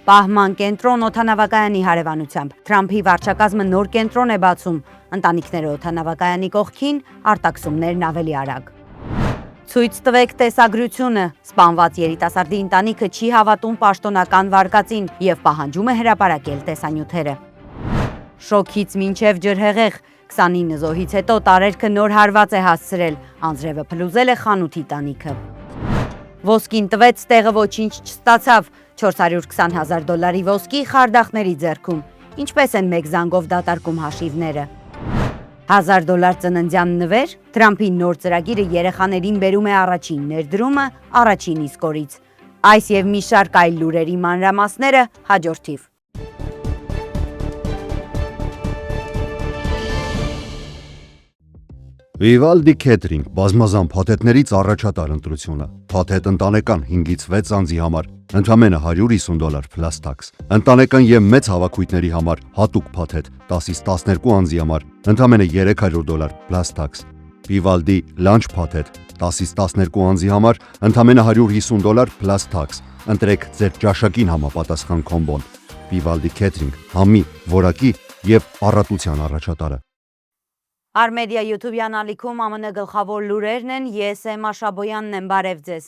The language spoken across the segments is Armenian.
Պահման կենտրոն օդանավակայանի հարևանությամբ։ Թրամփի վարչակազմը նոր կենտրոն է բացում։ Ընտանիքները օդանավակայանի կողքին, արտաքսումներն ավելի արագ։ Ցույց տվեք տեսագրությունը։ Սպանված երիտասարդի ընտանիքը չի հավատում պաշտոնական վարկածին եւ պահանջում է հրապարակել տեսանյութերը։ Շոքից մինչև ջրհեղեղ 29 զոհից հետո տարերքը նոր հարված է հասցրել։ Անձրևը փլուզել է խանութի տանիքը։ Ոսկին տվեց, տեղը ոչինչ չստացավ։ $420,000 ոսկի խարդախների ձեռքում։ Ինչպես են մեկ զանգով դատարկում հաշիվները։ $1,000 ծննդյան նվեր։ Թրամփի նոր ծրագիրը երեխաներին բերում է առաջին ներդրումը առաջին իսկ օրից։ Այս եւ մի շարք այլ լուրերի մանրամասները հաջորդիվ։ Vivaldi Catering բազմազան փաթեթներից առաջատար ընտրությունը։ Փաթեթ ընտանեկան 5-ից 6 անձի համար ընդամենը $150 plus tax։ Ընտանեկան եւ մեծ հավաքույթների համար հատուկ փաթեթ 10-ից 12 անձի համար ընդամենը $300 plus tax։ Vivaldi Lunch փաթեթ 10-ից 12 անձի համար ընդամենը $150 plus tax։ Ընտրեք ձեր ճաշակին համապատասխան կոմբոն։ Vivaldi Catering համի, որակի եւ առատության առաջատարը։ Արմեդիա YouTube-յան ալիքում ԱՄՆ գլխավոր լուրերն են, ես եմ Աշաբոյանն եմ, բարև ձեզ։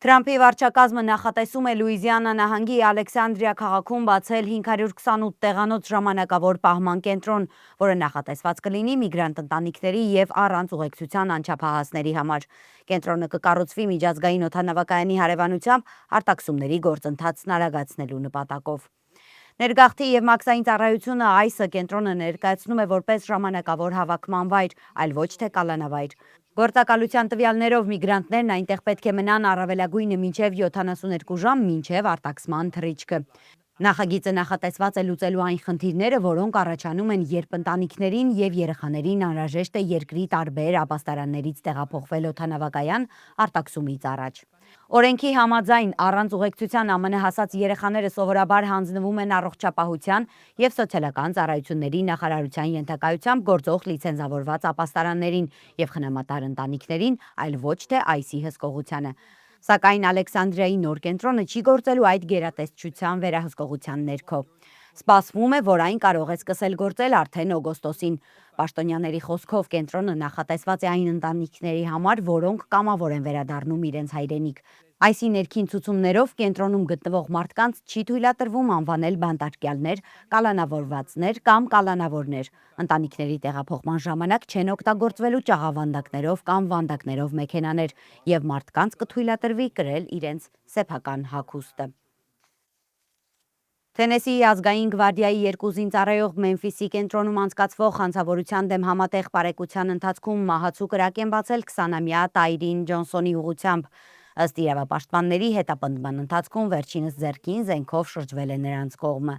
Թրամփի վարչակազմը նախատեսում է Լուիզիանա նահանգի Ալեքսանդրիա քաղաքում բացել 528 տեղանոց ժամանակավոր պահման կենտրոն, որը նախատեսված կլինի միգրանտ ընտանիքների եւ առանց ուղեկցության անչափահասների համար։ Կենտրոնը կկառուցվի միջազգային օդանավակայանի հարևանությամբ արտաքսումների գործընթացն արագացնելու նպատակով։ Ներգաղթի եւ մաքսային ծառայությունը այս կենտրոնը ներկայացնում է որպես ժամանակավոր հավաքման վայր, այլ ոչ թե կալանավայր։ Գործակալության տվյալներով միգրանտներն այնտեղ պետք է մնան առավելագույնը մինչև 72 ժամ մինչև արտաքսման թռիչքը։ Նախագիծը նախատեսված է լուծելու այն խնդիրները, որոնք առաջանում են, երբ ընտանիքներին եւ երեխաներին անհրաժեշտ է երկրի տարբեր ապաստարաններից տեղափոխվել օդանավակայան արտաքսումից առաջ։ Օրենքի համաձայն առանց ուղեկցության ԱՄՆ հասած երեխաները սովորաբար հանձնվում են առողջապահության եւ սոցիալական ծառայությունների նախարարության ենթակայությամբ գործող լիցենզավորված ապաստարաններին եւ խնամատար ընտանիքներին, այլ ոչ թե IC հսկողությանը։ Սակայն Ալեքսանդրիայի նոր կենտրոնը չի գործելու այդ գերատեսչության վերահսկողության ներքո։ Սպասվում է, որ այն կարող է սկսել գործել արդեն օգոստոսին։ Պաշտոնյաների խոսքով կենտրոնը նախատեսված է այն ընտանիքների համար, որոնք կամավոր են վերադառնում իրենց հայրենիք։ IC ներքին ցուցումներով կենտրոնում գտնվող մարդկանց չի թույլատրվում անվանել բանտարկյալներ, կալանավորվածներ կամ կալանավորներ։ Ընտանիքների տեղափոխման ժամանակ չեն օգտագործվելու ճաղավանդակներով կամ վանդակներով մեքենաներ, եւ մարդկանց կթույլատրվի կրել իրենց սեփական հագուստը։ Թենեսիի ազգային գվարդիայի 2 զինծառայող Մեմֆիսի կենտրոնում անցկացվող հանցավորության դեմ համատեղ պարեկության ընթացքում մահացու կրակ են բացել 20-ամյա Տայրին Ջոնսոնի ուղղությամբ։ Ըստ իրավապաշտպանների հետապնդման ընթացքում վերջինս ձեռքին զենքով շրջվել է նրանց կողմը։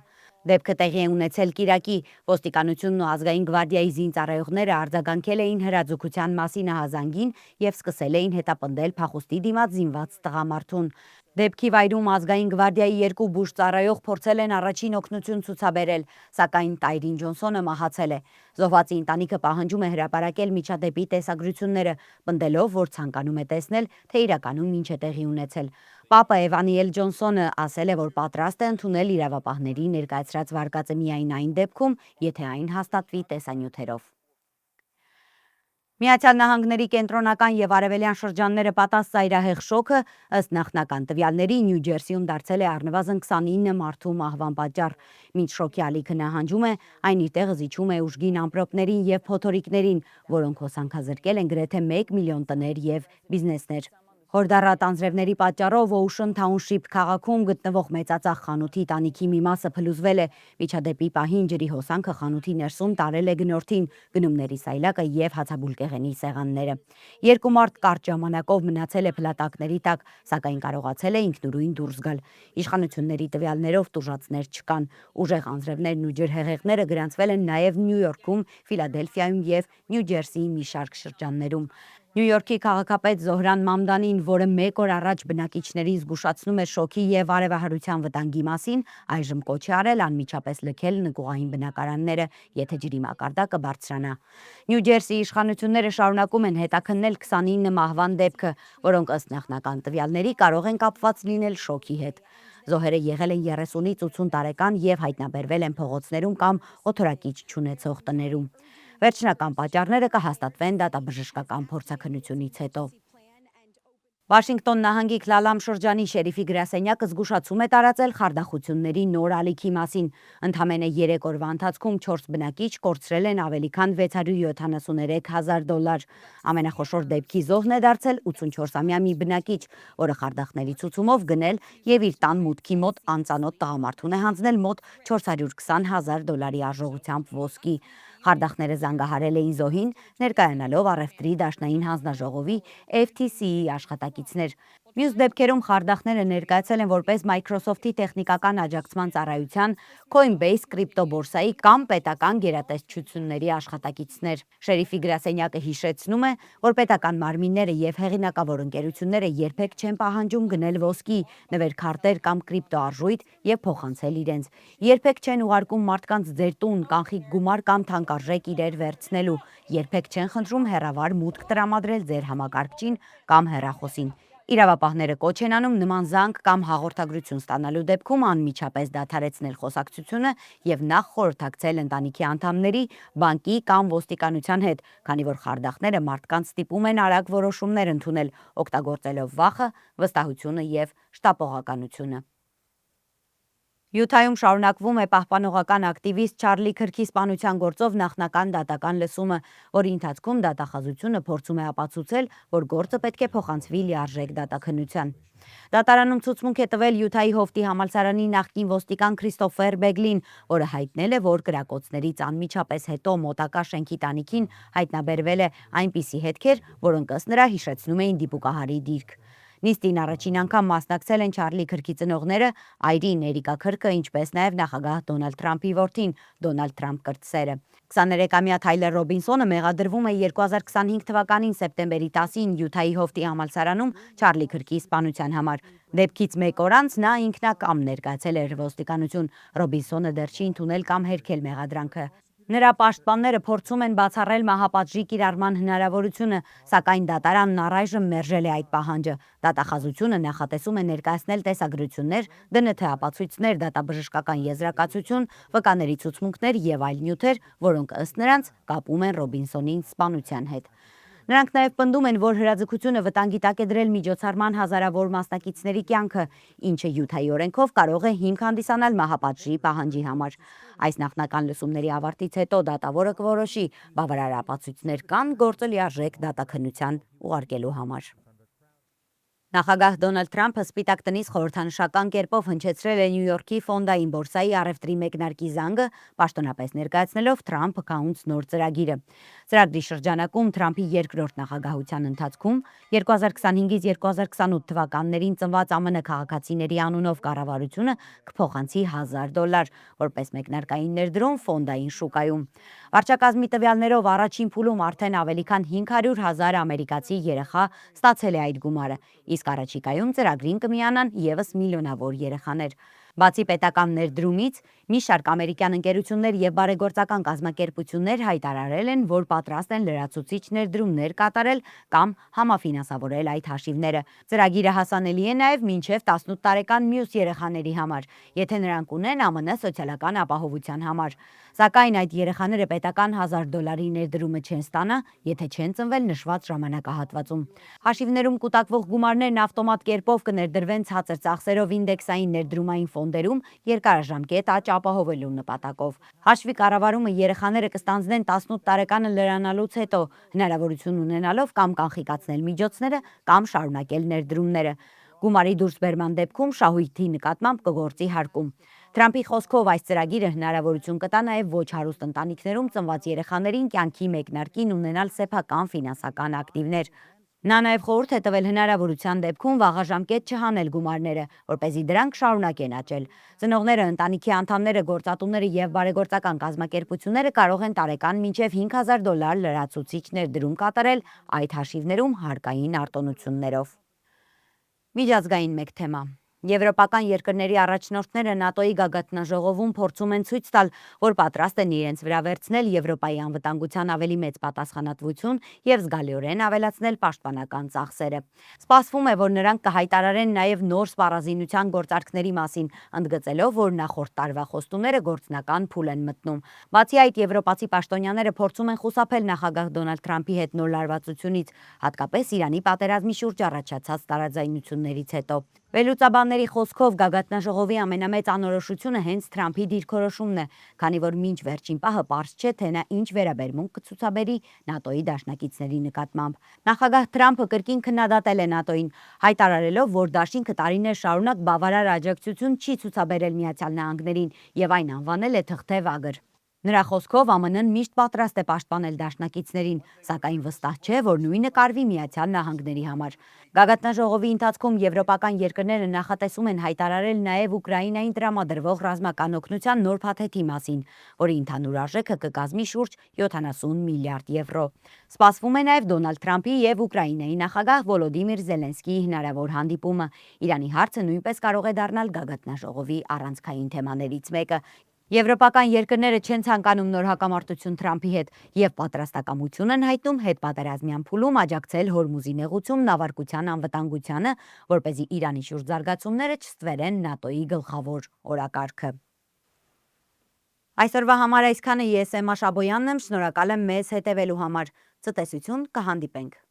Դեպքը տեղի է ունեցել կիրակի։ Ոստիկանությունն ու ազգային գվարդիայի զինծառայողները արձագանքել էին հրաձգության մասին ահազանգին եւ սկսել էին հետապնդել փախուստի դիմաց զինված տղամարդուն։ Դեպքի վայրում ազգային գվարդիայի 2 բուժծառայող փորձել են առաջին օգնություն ցուցաբերել, սակայն Տայրին Ջոնսոնը մահացել է։ Զոհվածի ընտանիքը պահանջում է հրապարակել միջադեպի տեսագրությունները, պնդելով, որ ցանկանում է տեսնել, թե իրականում ինչ է տեղի ունեցել։ Պապը Էվանիել Ջոնսոնը ասել է, որ պատրաստ է ընդունել իրավապահների ներկայացրած վարկածը միայն այն դեպքում, եթե այն հաստատվի տեսանյութերով։ Միացյալ Նահանգների կենտրոնական եւ արևելյան շրջանները պատած ծայրահեղ շոկը ըստ նախնական տվյալների Նյու Ջերսիում դարձել է առնվազն 29 մարդու մահվան պատճառ։ Մինչ շոկի ալիքը նահանջում է, այն իր տեղը զիջում է ուժգին ամպրոպներին եւ փոթորիկներին, որոնք հոսանքազրկել են գրեթե 1 միլիոն տներ եւ բիզնեսներ։ Հորդառատ անձրևների պատճառով Օուշն Թաունշիփ քաղաքում գտնվող մեծածախ խանութի տանիքի մի մասը փլուզվել է։ Միջադեպի պահին ջրի հոսանքը խանութի ներսում տարել է գնորդին, գնումների սայլակը եւ հացաբուլկեղենի սեղանները։ 2 մարդ կարճ ժամանակով մնացել է փլատակների տակ, սակայն կարողացել է ինքնուրույն դուրս գալ։ Իշխանությունների տվյալներով տուժածներ չկան։ Ուժեղ անձրևներն ու ջրհեղեղները գրանցվել են նաեւ Նյու Յորքում, Ֆիլադելֆիայում եւ Նյու Ջերսիի մի շարք շրջաններում։ Նյու Յորքի քաղաքապետ Զոհրան Մամդանին, որը 1 օր առաջ բնակիչներին զգուշացնում էր շոկի եւ արևահարության վտանգի մասին, այժմ կոչ է արել անմիջապես լքել նկուղային բնակարանները, եթե ջրի մակարդակը բարձրանա։ Նյու Ջերսիի իշխանությունները շարունակում են հետաքննել 29 մահվան դեպքը, որոնք ըստ նախնական տվյալների կարող են կապված լինել շոկի հետ։ Զոհերը եղել են 30-ից 80 տարեկան եւ հայտնաբերվել են փողոցներում կամ օթորակիչ չունեցող տներում։ Վերջնական պատճառները կհաստատվեն դատաբժշկական փորձաքննությունից հետո։ Վաշինգտոն նահանգի Քլալամ շրջանի շերիֆի գրասենյակը զգուշացում է տարածել խարդախությունների նոր ալիքի մասին։ Ընդամենը 3 օրվա ընթացքում 4 բնակիչ կորցրել են ավելի քան $673,000։ Ամենախոշոր դեպքի զոհն է դարձել 84-ամյա մի բնակիչ, որը խարդախների ցուցումով գնել եւ իր տան մուտքի մոտ անծանոթ տղամարդուն է հանձնել մոտ $420,000 արժողությամբ ոսկի։ Խարդախները զանգահարել էին զոհին, ներկայանալով առևտրի դաշնային հանձնաժողովի FTC-ի աշխատակիցներ։ Մյուս դեպքերում խարդախները ներկայացել են որպես Microsoft-ի տեխնիկական աջակցման ծառայության, Coinbase կրիպտոբորսայի կամ պետական գերատեսչությունների աշխատակիցներ։ Շերիֆի գրասենյակը հիշեցնում է, որ պետական մարմինները եւ հեղինակավոր ընկերությունները երբեք չեն պահանջում գնել ոսկի, նվերքարտեր կամ կրիպտոարժույթ եւ փոխանցել իրենց։ Երբեք չեն ուղարկում մարդկանց ձեր տուն, կանխիկ գումար կամ թանկարժեք իրեր վերցնելու։ Երբեք չեն խնդրում հեռավար մուտք տրամադրել ձեր համակարգչին կամ հեռախոսին։ Իրավապահները կոչ են անում նման զանգ կամ հաղորդագրություն ստանալու դեպքում անմիջապես դադարեցնել խոսակցությունը եւ նախ խորհրդակցել ընտանիքի անդամների, բանկի կամ ոստիկանության հետ, քանի որ խարդախները մարդկանց ստիպում են արագ որոշումներ ընդունել, օգտագործելով վախը, վստահությունը եւ շտապողականությունը։ Յութայում շարունակվում է պահպանողական ակտիվիստ Չարլի Քրքի սպանության գործով նախնական դատական լսումը, որի ընթացքում դատախազությունը փորձում է ապացուցել, որ գործը պետք է փոխանցվի լիարժեք դատաքննության։ Դատարանում ցուցմունք է տվել Յութայի հովտի համալսարանի նախկին ոստիկան Քրիստոֆեր Բեգլին, որը հայտնել է, որ կրակոցներից անմիջապես հետո մոտակա շենքի տանիքին հայտնաբերվել է այնպիսի հետքեր, որոնք ըստ նրա հիշեցնում էին դիպուկահարի դիրք։ Նիստին առաջին անգամ մասնակցել են Չարլի Քրքի ծնողները, այրին Էրիկա Քրքը, ինչպես նաև նախագահ Դոնալդ Թրամփի որդին Դոնալդ Թրամփ կրտսերը։ 23-ամյա Թայլեր Ռոբինսոնը մեղադրվում է 2025 թվականին սեպտեմբերի 10-ին Յութայի հովտի համալսարանում Չարլի Քրքի սպանության համար։ Դեպքից մեկ օր անց նա ինքնակամ ներկայացել էր ոստիկանություն։ Ռոբինսոնը դեռ չի ընդունել կամ հերքել մեղադրանքը։ Նրա պաշտպանները փորձում են բացառել մահապատժի կիրառման հնարավորությունը, սակայն դատարանն առայժմ մերժել է այդ պահանջը։ Դատախազությունը նախատեսում է ներկայացնել տեսագրություններ, ԴՆԹ ապացույցներ, դատաբժշկական եզրակացություն, վկաների ցուցմունքներ եւ այլ նյութեր, որոնք ըստ նրանց կապում են Ռոբինսոնին սպանության հետ։ Նրանք նաև պնդում են, որ հրաձգությունը վտանգի տակ է դրել միջոցառման հազարավոր մասնակիցների կյանքը, ինչը Յութայի օրենքով կարող է հիմք հանդիսանալ մահապատժի պահանջի համար։ Այս նախնական լսումների ավարտից հետո դատավորը կորոշի բավարար ապացույցներ կան գործը լիարժեք դատաքննության ուղարկելու համար։ Նախագահ Դոնալդ Թրամփը Սպիտակ տնից խորհրդանշական կերպով հնչեցրել է Նյու Յորքի ֆոնդային բորսայի առևտրի մեկնարկի զանգը, պաշտոնապես ներկայացնելով Trump Accounts նոր ծրագիրը։ Ծրագրի շրջանակում Թրամփի երկրորդ նախագահության ընթացքում 2025-ից 2028 թվականներին ծնված ԱՄՆ քաղաքացիների անունով կառավարությունը կփոխանցի $1,000 որպես մեկնարկային ներդրում ֆոնդային շուկայում։ Վարչակազմի տվյալներով առաջին փուլում արդեն ավելի քան 500,000 ամերիկացի երեխա ստացել է այդ գումարը, իսկ առաջիկայում ծրագրին կմիանան եւս միլիոնավոր երեխաներ։ Բացի պետական ներդրումից, մի շարք ամերիկյան ընկերություններ եւ բարեգործական կազմակերպություններ հայտարարել են, որ պատրաստ են լրացուցիչ ներդրումներ կատարել կամ համաֆինանսավորել այդ հաշիվները։ Ծրագիրը հասանելի է նաեւ մինչեւ 18 տարեկան մյուս երեխաների համար, եթե նրանք ունեն ԱՄՆ սոցիալական ապահովության համար։ Սակայն այդ երեխաները պետական $1,000 ներդրումը չեն ստանա, եթե չեն ծնվել նշված ժամանակահատվածում։ Հաշիվներում կուտակվող գումարներն ավտոմատ կերպով կներդրվեն ցածր ծախսերով ինդեքսային ներդրումային ֆոնդերում երկարաժամկետ աճ ապահովելու նպատակով։ Հաշվի կառավարումը երեխաները կստանձնեն 18 տարեկանը լրանալուց հետո, հնարավորություն ունենալով կամ կանխիկացնել միջոցները, կամ շարունակել ներդրումները։ Գումարի դուրսբերման դեպքում շահույթի նկատմամբ կգործի հարկում։ Թրամփի խոսքով այս ծրագիրը հնարավորություն կտա նաև ոչ հարուստ ընտանիքներում ծնված երեխաներին կյանքի մեկնարկին ունենալ սեփական ֆինանսական ակտիվներ։ Նա նաև խորհուրդ է տվել հնարավորության դեպքում վաղաժամկետ չհանել գումարները, որպեսզի դրանք շարունակեն աճել։ Ծնողները, ընտանիքի անդամները, գործատուները եւ բարեգործական կազմակերպությունները կարող են տարեկան մինչեւ $5,000 լրացուցիչ ներդրում կատարել այդ հաշիվներում հարկային արտոնություններով։ Միջազգային մեկ թեմա։ Եվրոպական երկրների առաջնորդները ՆԱՏՕ-ի գագաթնաժողովում փորձում են ցույց տալ, որ պատրաստ են իրենց վրա վերցնել Եվրոպայի անվտանգության ավելի մեծ պատասխանատվություն եւ զգալիորեն ավելացնել պաշտպանական ծախսերը։ Սպասվում է, որ նրանք կհայտարարեն նաեւ նոր սպառազինության գործարքների մասին, ընդգծելով, որ նախորդ տարվա խոստումները գործնական փուլ են մտնում։ Բացի այդ, եվրոպացի պաշտոնյաները փորձում են խուսափել նախագահ Դոնալդ Թրամփի հետ նոր լարվածությունից, հատկապես Իրանի պատերազմի շուրջ առաջացած տարաձայնություններից հետո։ Վերլուծաբանների խոսքով գագաթնաժողովի ամենամեծ անորոշությունը հենց Թրամփի դիրքորոշումն է, քանի որ մինչ վերջին պահը պարզ չէ, թե նա ինչ վերաբերմունք կցուցաբերի ՆԱՏՕ-ի դաշնակիցների նկատմամբ։ Նախագահ Թրամփը կրկին քննադատել է ՆԱՏՕ-ին, հայտարարելով, որ դաշինքը տարիներ շարունակ բավարար աջակցություն չի ցուցաբերել Միացյալ Նահանգներին եւ այն անվանել է թղթե վագր։ Նրա խոսքով ԱՄՆ-ն միշտ պատրաստ է պաշտպանել դաշնակիցներին, սակայն վստահ չէ, որ նույնը կարվի Միացյալ Նահանգների համար։ Գագաթնաժողովի ընթացքում եվրոպական երկրները նախատեսում են հայտարարել նաև Ուկրաինային տրամադրվող ռազմական օգնության նոր փաթեթի մասին, որի ընդհանուր արժեքը կկազմի շուրջ 70 միլիարդ եվրո։ Սպասվում է նաև Դոնալդ Թրամփի եւ Ուկրաինայի նախագահ Վոլոդիմիր Զելենսկիի հնարավոր հանդիպումը։ Իրանի հարցը նույնպես կարող է դառնալ գագաթնաժողովի առանցքային թեմաներից մեկը։ Եվրոպական երկրները չեն ցանկանում նոր հակամարտություն Թրամփի հետ եւ պատրաստակամություն են հայտնում հետպատերազմյան փուլում աջակցել Հորմուզի նեղուցում նավարկության անվտանգությանը, որպեսզի Իրանի շուրջ զարգացումները չստվերեն ՆԱՏՕ-ի գլխավոր օրակարգը։ Այսօրվա համար այսքանը ես եմ Աշաբոյանն եմ, շնորհակալ եմ մեզ հետևելու համար։ Ցտեսություն, կհանդիպենք։